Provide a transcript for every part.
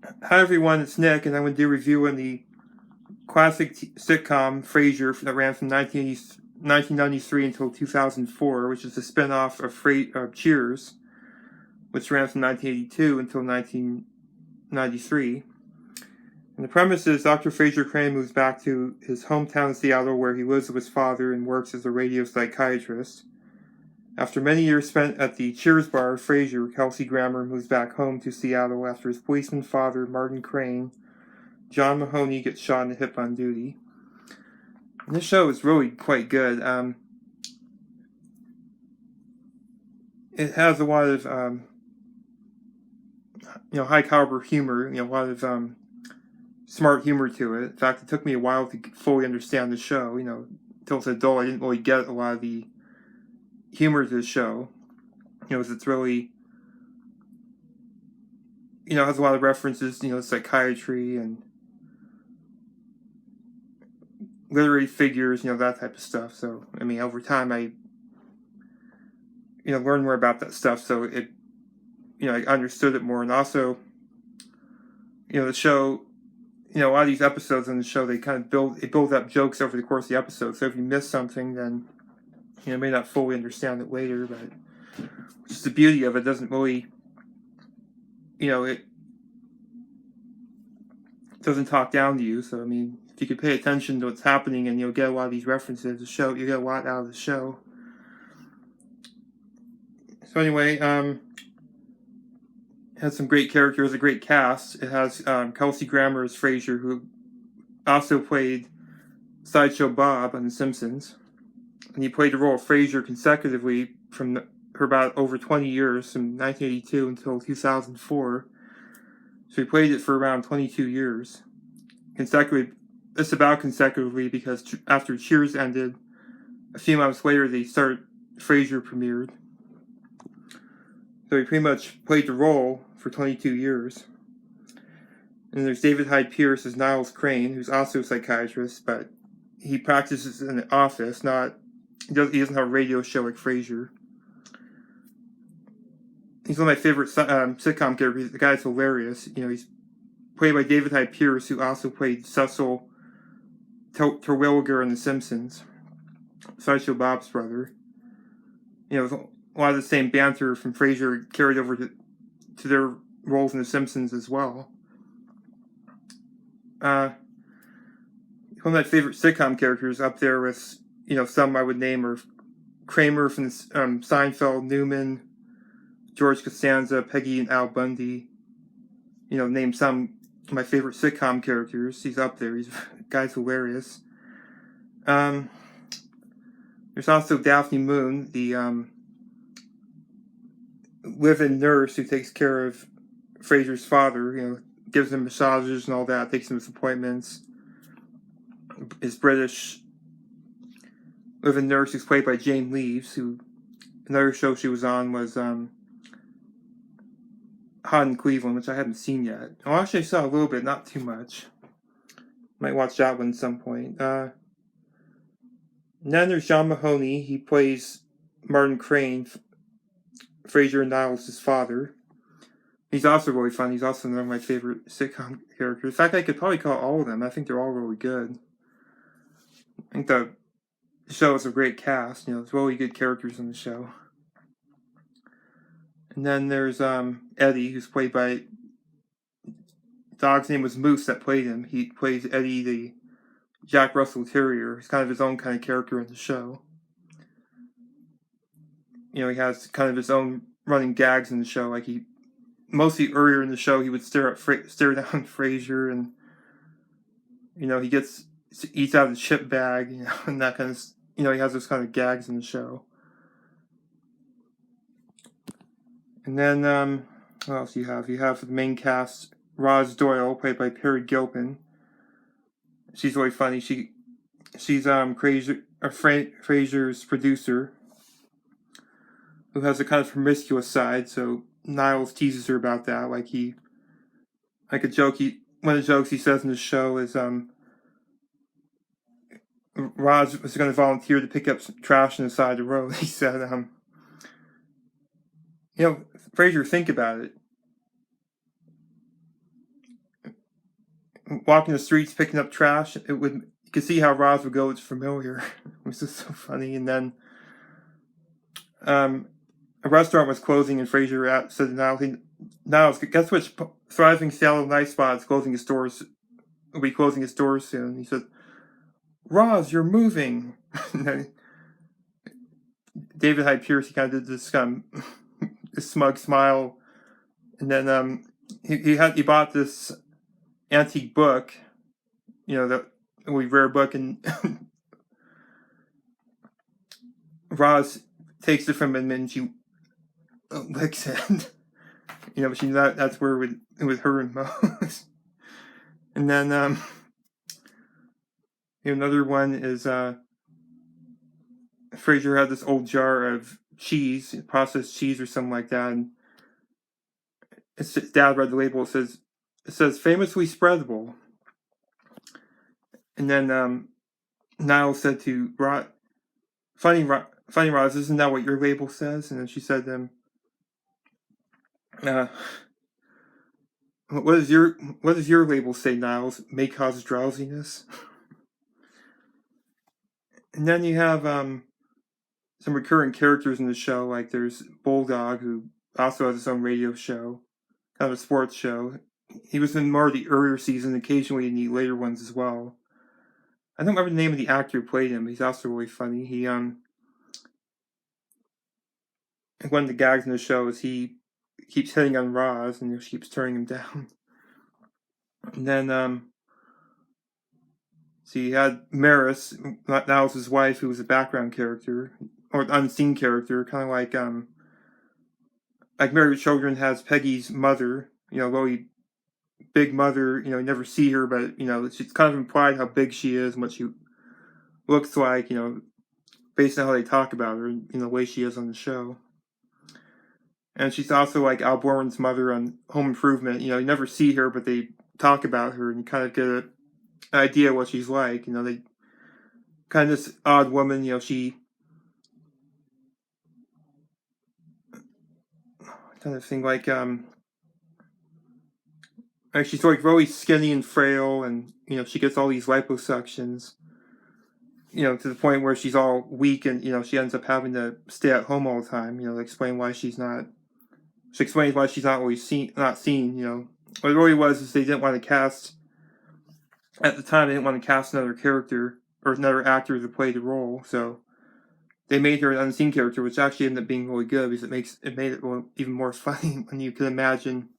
Hi everyone, it's Nick, and I'm going to do a review on the classic sitcom Frasier that ran from 1993 until 2004, which is a spin-off of Cheers, which ran from 1982 until 1993. And the premise is Dr. Frasier Crane moves back to his hometown in Seattle, where he lives with his father and works as a radio psychiatrist. After many years spent at the Cheers bar, Frasier, Kelsey Grammer, moves back home to Seattle after his policeman father, Martin Crane, John Mahoney, gets shot in a hip on duty. And this show is really quite good. It has a lot of high caliber humor. A lot of smart humor to it. In fact, it took me a while to fully understand the show. Until as an adult, I didn't really get a lot of the humor to the show. As it's really, has a lot of references, psychiatry and literary figures, that type of stuff. So, over time, I, learned more about that stuff. So it, I understood it more. And also, the show, a lot of these episodes in the show, they kind of build up jokes over the course of the episode. So if you miss something, then, you may not fully understand it later, but just the beauty of it doesn't really, it doesn't talk down to you. So, if you could pay attention to what's happening and you'll get a lot of these references, you get a lot out of the show. So anyway, it has some great characters, a great cast. It has Kelsey Grammer as Frasier, who also played Sideshow Bob on The Simpsons. And he played the role of Frasier consecutively for about over 20 years, from 1982 until 2004. So he played it for around 22 years. It's about consecutively because after Cheers ended, a few months later, Frasier premiered. So he pretty much played the role for 22 years. And there's David Hyde Pierce as Niles Crane, who's also a psychiatrist, but he practices in the office, he doesn't have a radio show like Frasier. He's one of my favorite sitcom characters. The guy's hilarious. He's played by David Hyde Pierce, who also played Cecil Terwilliger in The Simpsons, Sideshow Bob's brother. A lot of the same banter from Frasier carried over to their roles in The Simpsons as well. One of my favorite sitcom characters up there with, some I would name are Kramer from Seinfeld, Newman, George Costanza, Peggy and Al Bundy. Name some of my favorite sitcom characters. He's up there. The guy's hilarious. There's also Daphne Moon, the live-in nurse who takes care of Frasier's father. Gives him massages and all that, takes him to appointments. Is British live-in nurse who's played by Jane Leeves, who another show she was on was Hot in Cleveland, which I haven't seen yet. Oh, actually I saw a little bit, not too much. Might watch that one at some point. And then there's John Mahoney. He plays Martin Crane, Frasier and Niles' father. He's also really fun. He's also one of my favorite sitcom characters. In fact, I could probably call all of them. I think they're all really good. I think the show is a great cast. It's really good characters in the show. And then there's Eddie, who's played by... Dog's name was Moose that played him. He plays Eddie, the Jack Russell Terrier. He's kind of his own kind of character in the show. He has kind of his own running gags in the show. Like mostly earlier in the show, he would stare down Frasier, and he eats out of the chip bag, and that kind of, he has those kind of gags in the show. And then what else do you have? You have the main cast, Roz Doyle, played by Perry Gilpin. She's really funny. She's Frasier's producer, who has a kind of promiscuous side. So Niles teases her about that. One of the jokes he says in the show is Roz was going to volunteer to pick up some trash on the side of the road. He said, Frasier, think about it. walking the streets picking up trash, you could see how Roz would go, it's familiar. It was just so funny. And then a restaurant was closing, and Frasier said, Niles, guess which thriving salad night spot is closing his stores, will be closing his doors soon. He said, Roz, you're moving. David Hyde Pierce, he kind of did this smug smile. And then he bought this antique book, that really rare book, and Roz takes it from him and she licks it. But that's where it would hurt him most. And then another one is Frasier had this old jar of cheese, processed cheese or something like that, and his dad read the label. It says famously spreadable. And then Niles said to Rod, funny Roz, isn't that what your label says? And then she said what does your label say, Niles? May cause drowsiness. And then you have some recurring characters in the show, like there's Bulldog, who also has his own radio show, kind of a sports show. He was in more of the earlier seasons, occasionally in the later ones as well. I don't remember the name of the actor who played him, but he's also really funny. He one of the gags in the show is he keeps hitting on Roz, and she keeps turning him down. And then so you had Maris, that was his wife, who was a background character or unseen character, kind of like Married with Children has Peggy's mother, really big mother. You never see her, but it's kind of implied how big she is and what she looks like, based on how they talk about her, the way she is on the show. And she's also like Al Borland's mother on Home Improvement. You never see her, but they talk about her, and you kind of get an idea of what she's like. They kind of this odd woman. She kind of thing like she's like really skinny and frail, and she gets all these liposuctions. To the point where she's all weak, and she ends up having to stay at home all the time. To explain why she's not. She explains why she's not always seen. What it really was is they didn't want to cast. At the time, they didn't want to cast another character or another actor to play the role, so they made her an unseen character, which actually ended up being really good because it made it even more funny when you can imagine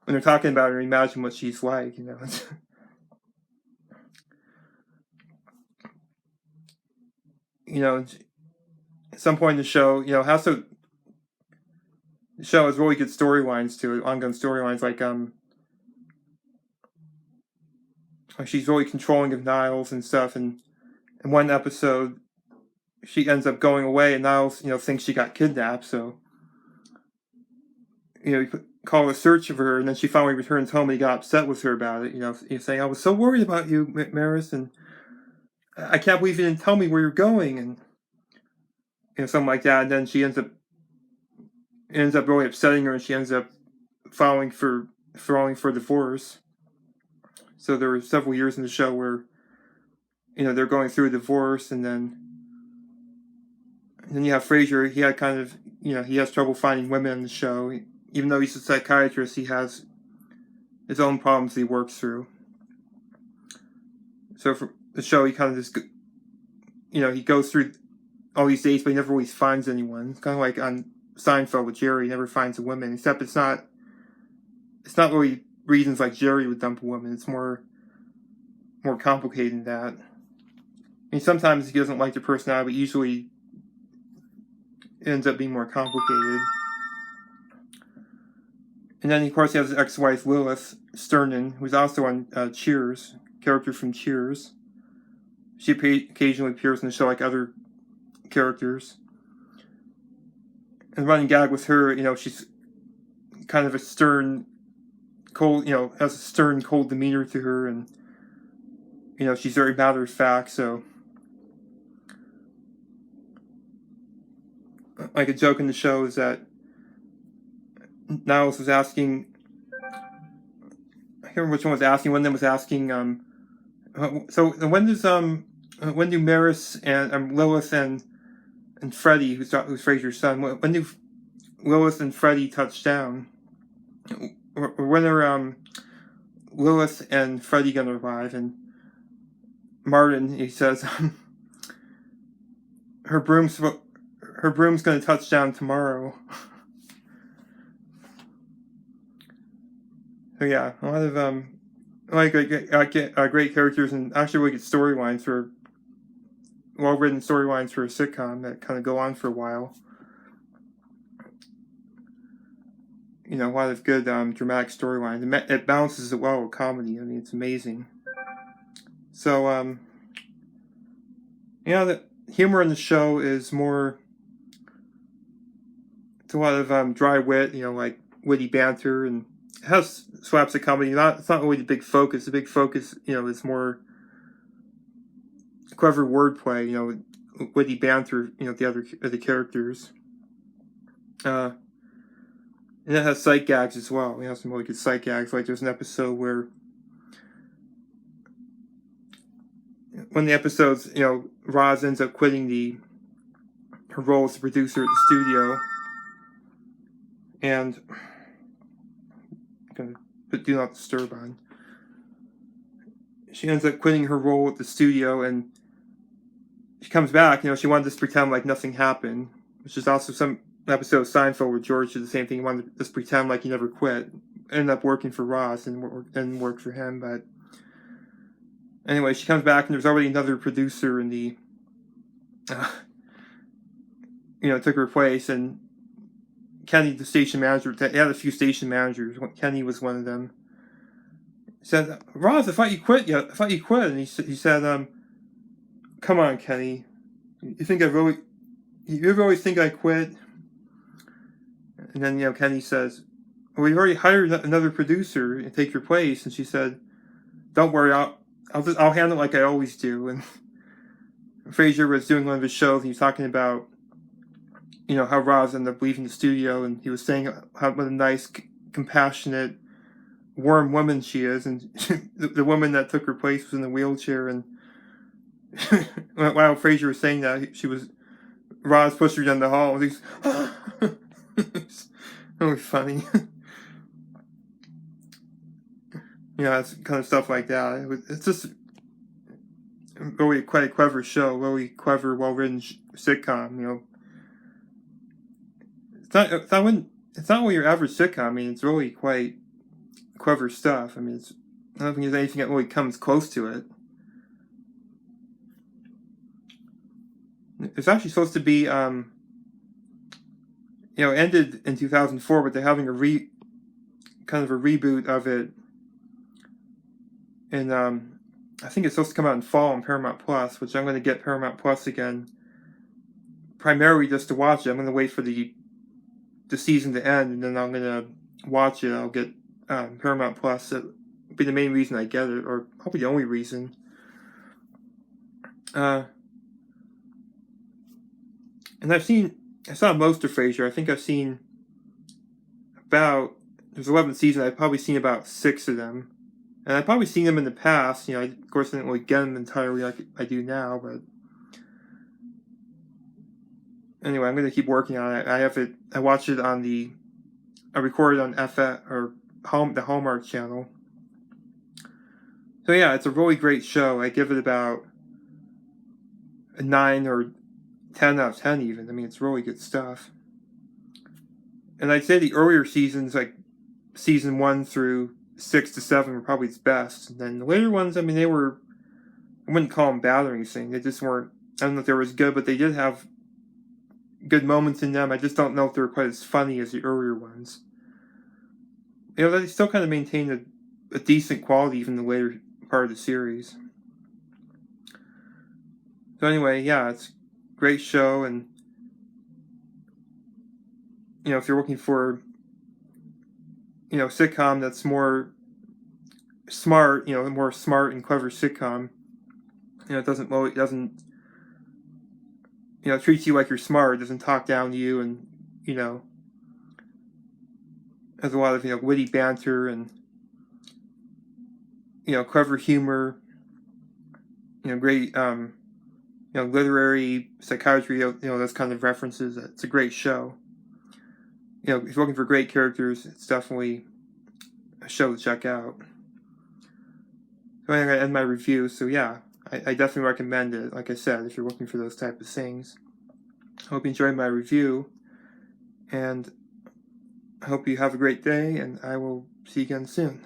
when they're talking about her. Imagine what she's like, At some point in the show, the show has really good storylines to it, ongoing storylines, like she's really controlling of Niles and stuff, and in one episode she ends up going away, and Niles thinks she got kidnapped, so he call a search of her, and then she finally returns home, and he got upset with her about it, saying, I was so worried about you, Maris, and I can't believe you didn't tell me where you're going, and something like that. And then she ends up really upsetting her, and she ends up filing for divorce. So there were several years in the show where they're going through a divorce, and then you have Frasier. He had kind of he has trouble finding women in the show. Even though he's a psychiatrist, he has his own problems he works through. So for the show, he kind of just he goes through all these dates, but he never really finds anyone. It's kind of like on Seinfeld with Jerry, he never finds a woman, except it's not really reasons like Jerry would dump a woman. It's more complicated than that. I mean, sometimes he doesn't like their personality, but usually it ends up being more complicated. And then, of course, he has his ex-wife, Lilith Sternin, who's also on Cheers, character from Cheers. She occasionally appears in the show like other characters. And running gag with her, she's kind of a stern, cold, has a stern, cold demeanor to her, and she's very matter of fact. So, like a joke in the show is that Niles was asking can't remember which one was asking. One of them was asking, so when do Maris and Lilith and Freddie, who's Frasier's son, when do Lilith and Freddie touch down? Or when are Lilith and Freddie gonna arrive? And Martin, he says, her broom's gonna touch down tomorrow. So yeah, a lot of great characters and actually really good storylines for well-written storylines for a sitcom that kind of go on for a while. A lot of good dramatic storylines. It balances it well with comedy. I mean, it's amazing. So the humor in the show is more. It's a lot of dry wit. Like witty banter, and it has slapstick comedy. It's not really the big focus. The big focus, is more clever wordplay, witty banter, the characters. And it has sight gags as well. It has some really good sight gags. Like there's an episode where, one of the episodes, Roz ends up quitting her role as the producer at the studio. And I'm going to put Do Not Disturb on. She ends up quitting her role at the studio, and she comes back. She wanted to just pretend like nothing happened, which is also some episode of Seinfeld where George did the same thing. He wanted to just pretend like he never quit. Ended up working for Ross and worked for him. But anyway, she comes back, and there's already another producer in the, took her place. And Kenny, the station manager, they had a few station managers. Kenny was one of them. He said, "Ross, I thought you quit. Yeah, I thought you quit." And he said, "Come on, Kenny. You ever always think I quit?" And then, Kenny says, "Well, we've already hired another producer to take your place." And she said, "Don't worry, I'll handle it like I always do." And Frasier was doing one of his shows, and he was talking about, how Roz ended up leaving the studio, and he was saying what a nice, compassionate, warm woman she is, and the woman that took her place was in a wheelchair, and while Frasier was saying that, Roz pushed her down the hall, and he's, it's really funny. It's kind of stuff like that. It's just really quite a clever show, really clever, well-written sitcom, It's not really your average sitcom. I mean, it's really quite clever stuff. I mean, I don't think there's anything that really comes close to it. It's actually supposed to be, ended in 2004, but they're having kind of a reboot of it. And I think it's supposed to come out in fall on Paramount Plus, which I'm going to get Paramount Plus again, primarily just to watch it. I'm going to wait for the season to end, and then I'm going to watch it. I'll get Paramount Plus. That'll be the main reason I get it, or probably the only reason. And I saw most of Frasier. I think I've seen there's 11 seasons. I've probably seen about 6 of them. And I've probably seen them in the past. I, of course, didn't really get them entirely like I do now, but anyway, I'm going to keep working on it. I watched it I recorded on the Hallmark channel. So yeah, it's a really great show. I give it about a 9 or 10 out of 10 even. I mean, it's really good stuff. And I'd say the earlier seasons, like season 1 through 6 to 7, were probably its best. And then the later ones, I mean, I wouldn't call them bad or anything. They just weren't, I don't know if they were as good, but they did have good moments in them. I just don't know if they were quite as funny as the earlier ones. They still kind of maintain a decent quality even in the later part of the series. So anyway, yeah, it's a great show, and if you're looking for sitcom that's more smart, more smart and clever sitcom, it doesn't treats you like you're smart, it doesn't talk down to you, and has a lot of witty banter, and clever humor, great, literary psychiatry, those kind of references. It's a great show. If you're looking for great characters, it's definitely a show to check out. So I'm going to end my review. So yeah, I definitely recommend it. Like I said, if you're looking for those type of things. I hope you enjoyed my review, and I hope you have a great day, and I will see you again soon.